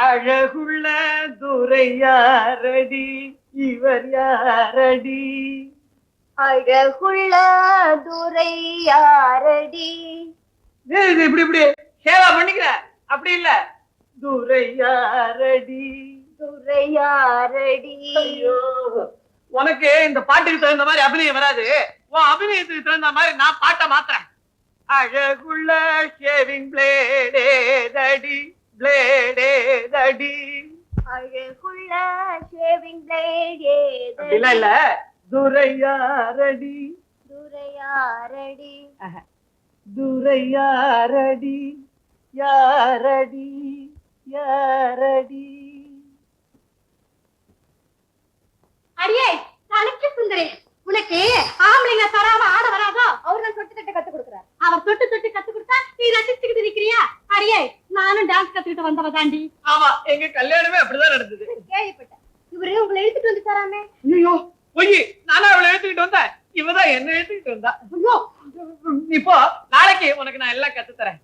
அழகுள்ள துரை யாரடி, இவர் யாரடி? அழகுள்ள துரை யாரடி? இது இப்படி இப்படி சேவா பண்ணிக்கிற, அப்படி இல்ல. துரை யாரடி, துரை யாரடி? ஐயோ, உனக்கு இந்த பாட்டுக்கு தகுந்த மாதிரி அபிநயம் வராது. உன் அபிநயத்துக்கு தகுந்த மாதிரி நான் பாட்டை மாத்துறேன். அழகுள்ள ஷேவிங் பிளேடே தடி, பிளேடே தடி. அழகுள்ள ஷேவிங் பிளேடே இல்ல இல்ல, துரை யாரடி, துரை யாரடி? துரை யாரடி, யாரடி, யாரடி? அடியே கணக்கு சுந்தரி, உனக்கு ஆம்பளைங்க தராம ஆட வராதோ? அவர் தான் தொட்டு தொட்டு கத்து கொடுக்குறார். அவர் தொட்டு தொட்டு கத்து கொடுத்தா நீ ரசிச்சுக்கிட்டு இருக்கிறியா? அடியே நானும் டான்ஸ் கத்துக்கிட்டு வந்தவ தாண்டி. ஆமா, எங்க கல்யாணமே அப்படிதான் நடந்தது. கேள்விப்பட்டேன். இவரு உங்களை இழுத்துட்டு வந்து தராமே. ஐயோ பொய், நானும் அவளை எழுத்துக்கிட்டு வந்தேன், இவதான் என்ன எழுத்துக்கிட்டு வந்தா. ஐயோ, இப்போ நாளைக்கு உனக்கு நான் எல்லாம் கத்து தரேன்.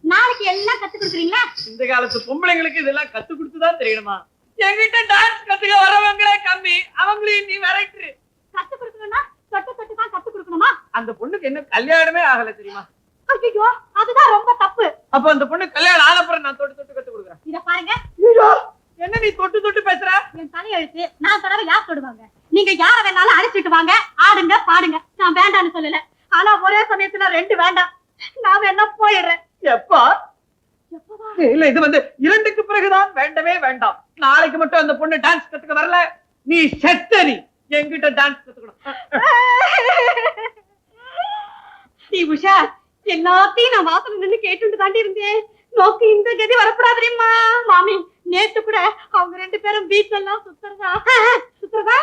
நாளைக்கு எல்லாம் கத்து கொடுக்குறீங்களா? இந்த காலத்து பொம்பளைங்களுக்கு இதெல்லாம் கத்து கொடுத்துதான் தெரியணுமா? என்கிட்ட டான்ஸ் கத்துக்க வரவங்களே கம்மி, அவங்களையும் நீ விரட்டு. கத்து கொடுக்கணும்னா தொட்டு தொட்டு தான் கத்து கொடுக்கணுமா? அந்த பொண்ணுக்கு என்ன கல்யாணமே ஆகல தெரியுமா? ஐயோ, அதுதான் ரொம்ப தப்பு. அப்ப அந்த பொண்ணு கல்யாணம் ஆனப்புறம் நான் தொட்டு தொட்டு கத்து கொடுக்குறேன். இத பாருங்க. ஐயோ, என்ன நீ தொட்டு தொட்டு பேசுற? என் தலையெழுத்து, நான் தடவை யார் தொடுவாங்க? நீங்க யார வேணாலும் அழைச்சிட்டு வாங்க, ஆடுங்க பாடுங்க, நான் வேண்டான்னு சொல்லல. ஆனா ஒரே சமயத்துல ரெண்டு வேண்டாம். நான் வேணா போயிடுறேன். எப்பா? இல்ல, இது வந்து இரண்டுக்கு பிறகுதான் வேண்டவே வேண்டாம். நாளைக்கு மட்டும் அந்த பொண்ணு டான்ஸ் கத்துக்க வரல, நீ செத்தரி. என்கிட்ட டான்ஸ் கத்துக்கணும். நீ உஷா, எல்லாத்தையும் நான் வாசல் நின்று கேட்டு தாண்டி இருந்தேன். நோக்கு இந்த கதி வரப்படாதுமா மாமி. நேத்து கூட அவங்க ரெண்டு பேரும் பீச் எல்லாம் சுத்துறதா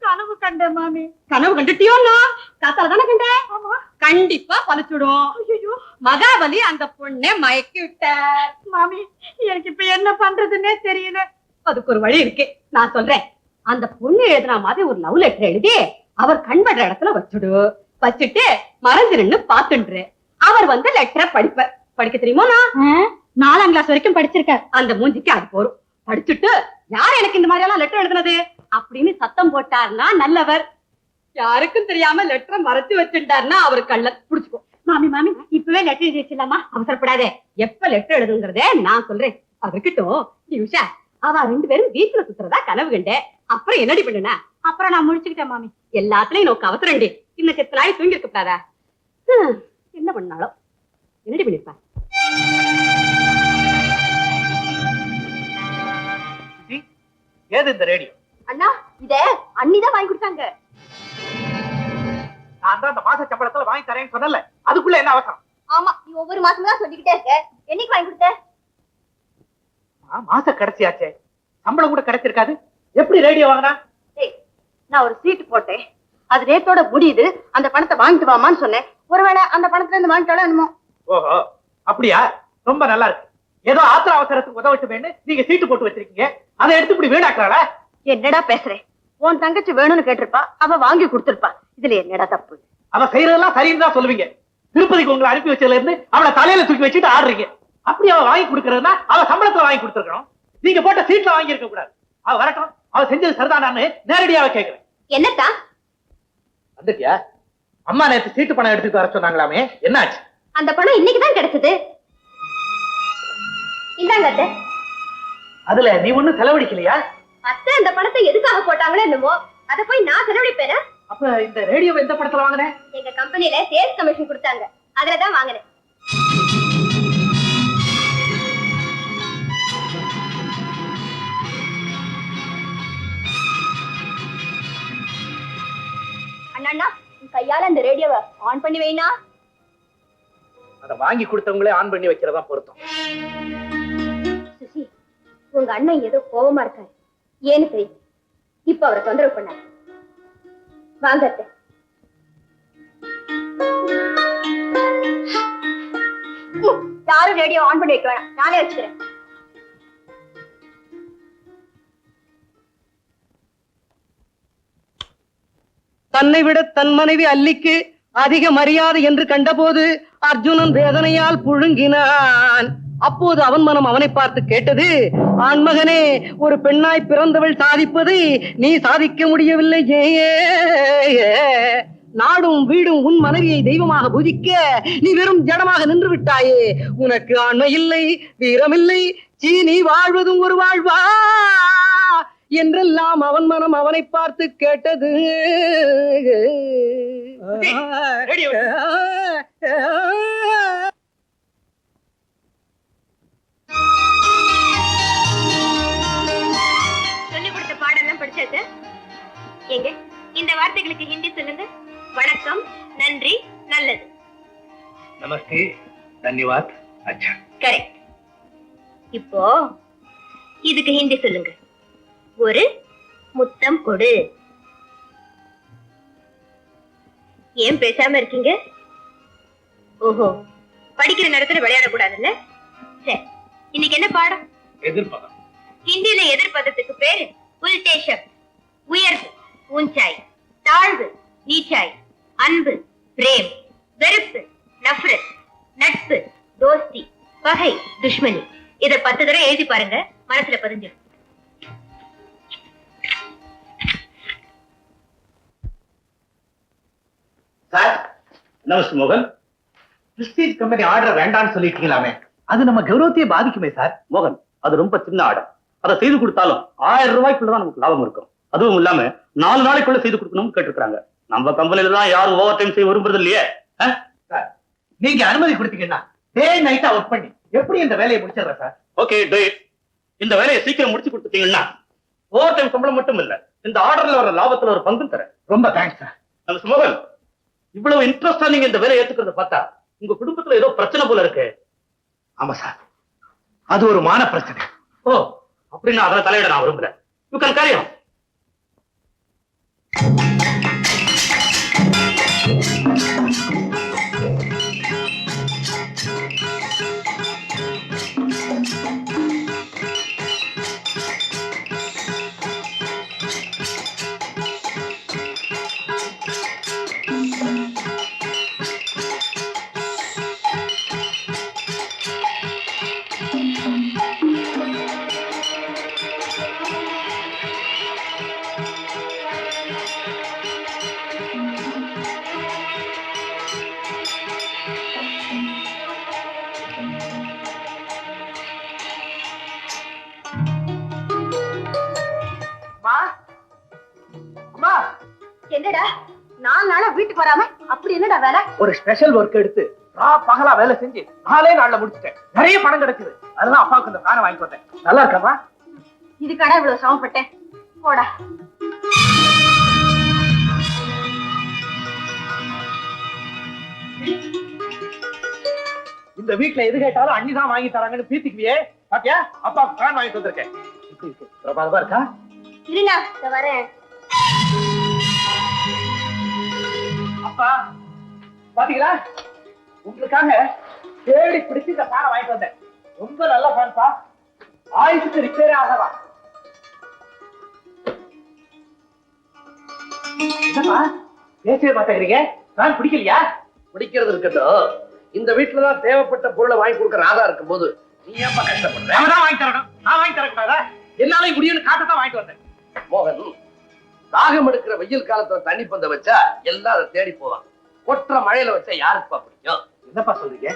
கனவு கண்ட மாமி. கனவு கண்டுட்டியோன்னா? காத்தால தானே கண்டேன். ஆமா, கண்டிப்பா பழிச்சுடும். ஐயோ, மகாபலி அந்த பொண்ணை மயக்கி விட்டார் மாமி. எனக்கு இப்ப என்ன பண்றதுன்னே தெரியல. அதுக்கு ஒரு வழி இருக்கு, நான் சொல்றேன். அந்த பொண்ணு எழுதுன மாதிரி ஒரு லவ் லெட்டர் எழுதி அவர் கண்படுற இடத்துல வச்சுடு. வச்சுட்டு மறைஞ்சு நின்னு பாத்துன்று அவர் வந்து லெட்டரை படிக்க தெரியுமா? நான் 4ஆம் கிளாஸ் வரைக்கும் படிச்சிருக்கேன். அந்த மூஞ்சிக்கு அது போரும். படிச்சுட்டு யார் எனக்கு இந்த மாதிரி எல்லாம் லெட்டர் எழுதுனது அப்படின்னு சத்தம் போட்டார்னா நல்லவர். யாருக்கும் தெரியாம லெட்டரை மறைச்சு வச்சுட்டாருன்னா அவர் கள்ள புடிச்சுக்கோ. மாமி மாமி, இப்பவே லெட்டர் எழுதி வச்சிடலாமா? அவசரப்படாதே, எப்ப லெட்டர் எழுதுங்கிறதே நான் சொல்றேன். அதுக்கிட்டும் உஷா, அவ ரெண்டு பேரும் பீச்ல சுத்துறதா கனவு கண்டே. அப்புறம் என்னடி பண்ணுன? அப்புறம் நான் முடிச்சுக்கிட்டேன் மாமி. எல்லாத்துலயும் நோக்கு அவசரண்டி. இன்னும் செத்த நாய் தூங்கி இருக்கப்படாதா? என்ன பண்ணாலும் என்னடி பண்ணிருப்பா? ஏது இந்த ரேடியோ? அண்ணா, இத அண்ணிதான் வாங்கி கொடுத்தாங்க. நான் தான் அந்த மாச சம்பளத்துல வாங்கி தரேன்னு சொன்னல, அதுக்குள்ள என்ன அவசரம்? ஆமா, நீ ஒவ்வொரு மாசமும் தான் சொல்லிக்கிட்டே இருக்க. என்னைக்கு வாங்கி கொடுத்த? மாச கிடைச்சியாச்சே, சம்பளம் கூட கிடைச்சிருக்காது. எப்படி ரேடியோ வாங்கினா? நான் ஒரு சீட்டு போட்டேன், அது நேத்தோட முடியுது. அந்த பணத்தை வாங்கிட்டு வாமான்னு சொன்னேன். ஒருவேளை அந்த பணத்துல இருந்து வாங்கிட்டாலும் என்னமோ. ஓஹோ, அப்படியா? ரொம்ப நல்லா இருக்கு. ஏதோ ஆத்திர அவசரத்துக்கு உதவட்டுமேன்னு நீங்க சீட்டு போட்டு வச்சிருக்கீங்க, அதை எடுத்து இப்படி வீணாக்குறாளா? என்னடா பேசுறேன்? உன் தங்கச்சி வேணும்னு கேட்டிருப்பா, அவ வாங்கி கொடுத்திருப்பா. இதுல என்னடா தப்பு? அவ செய்யறதெல்லாம் சரின்னு தான் சொல்லுவீங்க. திருப்பதிக்கு உங்களை அனுப்பி வச்சதுல இருந்து அவளை தலையில தூக்கி வச்சுட்டு ஆடுறீங்க. அப்படி அவ வாங்கி கொடுக்கறதுனா அவ சம்பளத்துல வாங்கி கொடுத்துருக்கணும். நீங்க போட்ட சீட்ல வாங்கி இருக்க கூடாது. அவ வரட்டும், அவ செஞ்சது சரிதானான்னு நேரடியாக கேட்கிறேன். என்னத்தா வந்துட்டியா? அம்மா நேற்று சீட்டு பணம் எடுத்துட்டு வர சொன்னாங்களாமே, என்னாச்சு? அந்த பணம் இன்னைக்குதான் கிடைச்சது. இந்தாங்க அத்தை. அதுல நீ ஒண்ணும் செலவழிக்கலையா? அத்தை அந்த பணத்தை எதுக்காக போட்டாங்களோ என்னமோ, அதை போய் நான் செலவழிப்பேனா? அப்ப இந்த ரேடியோவை எந்த படத்துல வாங்கினேன்? எங்க கம்பெனில சேல்ஸ் கமிஷன் கொடுத்தாங்க, அதுலதான் வாங்கினேன். அண்ணா, கையால இந்த ரேடியோவை ஆன் பண்ணி வைனா. அத வாங்கி கொடுத்தவங்களே ஆன் பண்ணி வைக்கிறதா பொருத்தம். சுசி, உங்க அண்ணன் ஏதோ கோபமா இருக்காரு. ஏன்னு தெரியும். இப்ப அவரை தொந்தரவு பண்ண வாங்க அத்தை. யாரும் ரேடியோ ஆன் பண்ணி வைக்க வேணாம், நானே வச்சுக்கிறேன். தன்னை விட தன் மனைவி அல்லிக்கு அதிக மரியாதை என்று கண்டபோது அர்ஜுனன் வேதனையால் புழுங்கினான். அப்போது அவன் மனம் அவனை பார்த்து கேட்டது, ஆண்மகனே, ஒரு பெண்ணாய் பிறந்தவள் சாதிப்பதை நீ சாதிக்க முடியவில்லை. நாடும் வீடும் உன் மனைவியை தெய்வமாக பூஜிக்க நீ வெறும் ஜடமாக நின்று விட்டாயே. உனக்கு ஆண்மை இல்லை, வீரமில்லை, நீ வாழ்வதும் ஒரு வாழ்வா என்றெல்லாம் அவன் மனம் அவனை பார்த்து கேட்டது. சொல்லி கொடுத்த பாடெல்லாம் படிச்சாச்சு. எங்க இந்த வார்த்தைகளுக்கு ஹிந்தி சொல்லுங்க. வணக்கம், நன்றி, நல்லது. நமஸ்தே, தன்யவாத், அச்சா. கரெக்ட். இப்போ இதுக்கு ஹிந்தி சொல்லுங்க. ஒரு முத்தம் கொடு. ஏன் பேசாம இருக்கீங்க? ஓஹோ, படிக்கிற நேரத்துல விளையாடக்கூடாதுல்ல. சரி, இன்னைக்கு என்ன பாடம்? எதிர்ப்பதம். ஹிந்தியில எதிர்ப்பதத்துக்கு பேரு உல்டே ஷப்த். உயர்வு, ஊஞ்சாய்; தாழ்வு, நீச்சாய்; அன்பு, பிரேம்; வெறுப்பு, நஃப்ரத்; நட்பு, தோஸ்தி; பகை, துஷ்மனி. இத 10 தடவை எழுதி பாருங்க, மனசுல பதிஞ்சிடும். சார், நமஸ்தே மோகன். பிரிஸ்டீஜ் கம்பெனி ஆர்டர் வேண்டாம்னு சொல்லிட்டீங்களாமே, அது நம்ம கௌரவத்தையே பாதிக்குமே சார். மோகன், அது ரொம்ப சின்ன ஆர்டர். அதை செய்து கொடுத்தாலும் 1000 ரூபாய்க்குள்ளதான் நமக்கு லாபம் இருக்கும். அதுவும் இல்லாம 4 நாளைக்குள்ள செய்து கொடுக்கணும்னு கேட்டிருக்காங்க. நம்ம கம்பெனில தான் யாரும் ஓவர் டைம் செய்ய விரும்புறது இல்லையே. சார், நீங்க அனுமதி கொடுத்தீங்கன்னா டே நைட்டா ஒர்க் பண்ணி எப்படி இந்த வேலையை முடிச்சிடறேன் சார். ஓகே, இந்த வேலையை சீக்கிரம் முடிச்சு கொடுத்துட்டீங்கன்னா ஓவர் டைம் சம்பளம் மட்டும் இல்ல, இந்த ஆர்டர்ல வர லாபத்துல ஒரு பங்கும் தரேன். ரொம்ப தேங்க்ஸ் சார். நம்ம மோகன், இவ்வளவு இன்ட்ரெஸ்டா நீங்க இந்த வேலையை ஏத்துக்கிறத பார்த்தா உங்க குடும்பத்துல ஏதோ பிரச்சனை போல இருக்கு. ஆமா சார், அது ஒரு மான பிரச்சனை. ஓ, அப்படின்னு அதில் தலையிட நான் விரும்புறேன். You can carry on. என்னடா 4 நாளா வீட்டுக்கு வராம அப்படி என்னடா வேலை? ஒரு ஸ்பெஷல் ஒர்க் எடுத்து பகலா வேலை செஞ்சு 4 நாள்ல முடிச்சிட்டேன். நிறைய பணம் கிடைச்சது. அதெல்லாம் அப்பாவுக்கு இந்த ஃபேனை வாங்கி கொடுத்தேன். நல்லா இருக்காமா? இதுக்காடா இவ்வளவு சிரமப்பட்டேன். போடா. இந்த வீட்டுல எது கேட்டாலும் அண்ணி தான் வாங்கி தராங்கன்னு பீத்திக்குவியே. பாத்தியா, அப்பாவுக்கு ஃபேன் வாங்கி தந்திருக்கேன். பிரபாதமா இருக்கா? இருண்ணா, இத வரேன். அப்பா, பாத்தீங்களா, உங்களுக்காக தேடி பிடிச்சு இந்த ஃபேனை வாங்கிட்டு வந்தேன். ரொம்ப நல்ல ஃபேன்பா. ஆயுசுக்கு ரிப்பேரே ஆகவா. என்னப்பா பேசவே மாட்டேங்கிறீங்க? ஃபேன் பிடிக்கலையா? பிடிக்கிறது இருக்கட்டும், இந்த வீட்டுலதான் தேவைப்பட்ட பொருளை வாங்கி கொடுக்க ராதா இருக்கும் போது நீ ஏப்பா கஷ்டப்படுற? அவதான் வாங்கி தரணும், நான் வாங்கி தரக்கூடாதா? என்னால முடியும்னு காட்டத்தான் வாங்கிட்டு வந்தேன். மோகன், தாகம் எடுக்கிற வெயில் காலத்துல தண்ணி பந்த வச்சா எல்லாம் அதை தேடி போவான். கொற்ற மழையில வச்சா யாருக்குப்பா பிடிக்கும்? என்னப்பா சொல்றீங்க?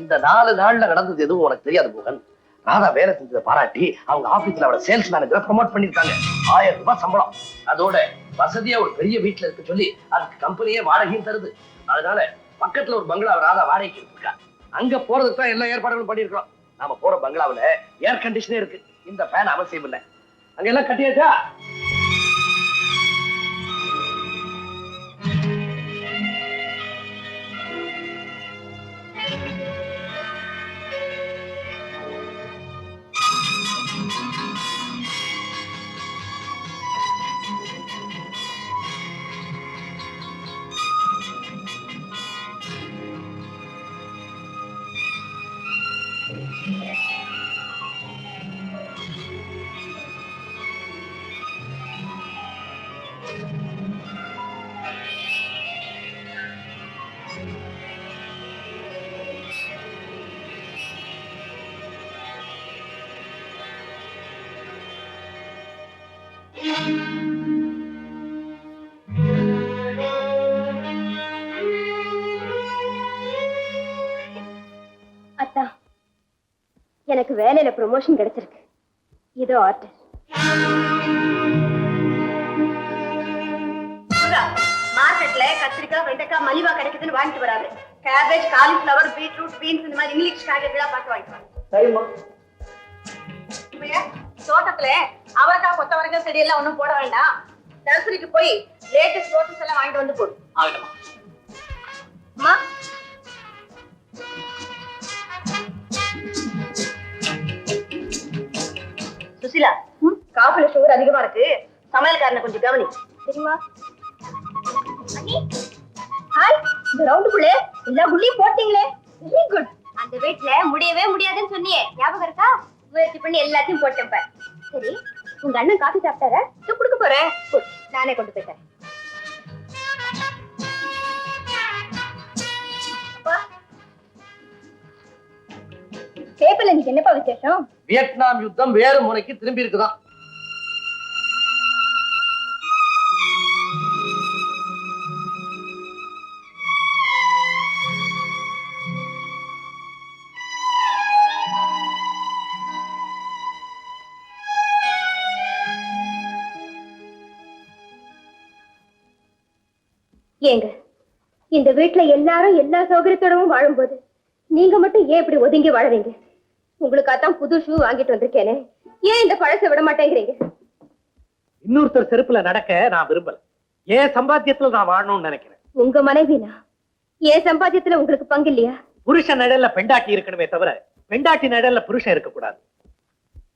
இந்த 4 நாள்ல நடந்தது எதுவும் உனக்கு தெரியாது மோகன். ராதா வேலை செஞ்சதை பாராட்டி அவங்க ஆபீஸ்ல அவளை சேல்ஸ் மேனேஜரா ப்ரமோட் பண்ணிருக்காங்க. 1000 ரூபாய் சம்பளம். அதோட வசதியா ஒரு பெரிய வீட்டுல இருக்க சொல்லி அதுக்கு கம்பெனியே வாடகையும் தருது. அதனால பக்கத்துல ஒரு பங்களா ராதா வாடகைக்கு இருக்கா. அங்க போறதுக்கு தான் எல்லா ஏற்பாடுகளும் பண்ணிருக்கோம். நாம போற பங்களாவில ஏர் கண்டிஷனே இருக்கு. இந்த ஃபேன் அவசியம் இல்லை. அங்க எல்லாம் கட்டியாச்சா? அத்தா, எனக்கு வேலையில ப்ரொமோஷன் கிடைச்சிருக்கு. இதோ ஆர்டர். மார்க்கெட்ல கத்திரிக்காய், வெண்டைக்காய் மலிவா கிடைக்குதுன்னு வாங்கிட்டு வராது. கேபேஜ், காலிஃபிளவர், பீட்ரூட், பீன்ஸ் இந்த மாதிரி இங்கிலீஷ் காய்கறிகளா பார்த்து வாங்கிட்டு வாங்க. சரிம்மா. தோட்டத்துல அவரைக்காய், கொத்தவரைக்காய் செடி எல்லாம் ஒண்ணும் போட வேண்டாம். நர்சரிக்கு போய் லேட்டஸ்ட் ரோட்டஸ் எல்லாம் வாங்கிட்டு வந்து போடு. அம்மா, சுசிலா, காஃபில சுகர் அதிகமா இருக்கு. சமையல்காரனை கொஞ்சம் கவனி, தெரியுமா? ஹாய், இந்த ரவுண்டுக்குள்ளே எல்லா குள்ளையும் போட்டீங்களே, வெரி குட். அந்த வீட்டுல முடியவே முடியாதுன்னு சொன்னியே, ஞாபகம் இருக்கா? முயற்சி பண்ணி எல்லாத்தையும் போட்டேன் பாரு. சரி, உங்க அண்ணன் காஃபி சாப்பிட்டாரா? கொடுக்க போறேன், நானே கொண்டு போய் தரேன். பேப்பர்ல இன்னைக்கு என்னப்பா விசேஷம்? வியட்நாம் யுத்தம் வேறு முறைக்கு திரும்பி இருக்குதான். ஏங்க, இந்த வீட்டுல எல்லாரும் எல்லா சௌகரியத்தோடவும் வாழும்போது நீங்க மட்டும் ஏன் இப்படி ஒதுங்கி வாழறீங்க? உங்களுக்காத்தான் புது ஷூ வாங்கிட்டு வந்திருக்கேனே, ஏன் இந்த பழசை விட மாட்டேங்கிறீங்க? இன்னொருத்தர் செருப்புல நடக்க நான் விரும்பல. ஏன் சம்பாத்தியத்துல நான் வாழணும்னு நினைக்கிறேன். உங்க மனைவினா ஏன் சம்பாத்தியத்துல உங்களுக்கு பங்கு இல்லையா? புருஷன் நிழல்ல பெண்டாட்டி இருக்கணுமே தவிர பெண்டாட்டி நிழல்ல புருஷன் இருக்கக்கூடாது.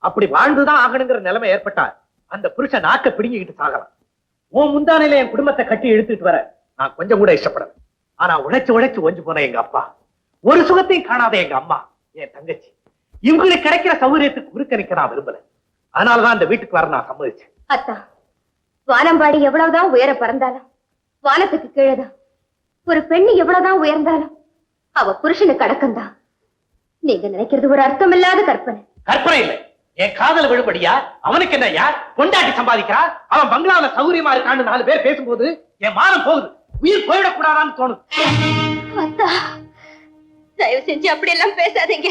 அப்படி வாழ்ந்துதான் ஆகணுங்கிற நிலைமை ஏற்பட்டா அந்த புருஷன் நாக்க பிடிங்கிட்டு சாகலாம். உன் முந்தானையில என் குடும்பத்தை கட்டி இழுத்துட்டு வர நான் கொஞ்சம் கூட இஷ்டப்படல. ஆனா உழைச்சு உழைச்சு ஒஞ்சு போன எங்க அப்பா, ஒரு சுகத்தையும் காணாத எங்க அம்மா, என் தங்கச்சி, இவங்களுக்கு கிடைக்கிற சௌகரியத்துக்கு குறுக்க நிக்க நான் விரும்பல. அதனாலதான் அந்த வீட்டுக்கு வர நான் சம்மதிச்சேன். அத்தா, வானம்பாடி எவ்வளவுதான் உயர பறந்தாலும் வானத்துக்கு கீழேதான். ஒரு பெண்ணு எவ்வளவுதான் உயர்ந்தாலும் அவ புருஷனுக்கு அடக்கம்தான். நீங்க நினைக்கிறது ஒரு அர்த்தமில்லாத கற்பனை. கற்பனை இல்லை, என் காதல் விழுபடியா. அவனுக்கு என்ன, யார் பொண்டாட்டி சம்பாதிக்கிறா, அவன் பங்களாவில சௌகரியமா இருக்கான்னு 4 பேர் பேசும்போது என் மானம் போகுது, உயிர் போயிடக்கூடாதான்னு தோணுது. அத்தா, தயவு செஞ்சு அப்படி எல்லாம் பேசாதீங்க.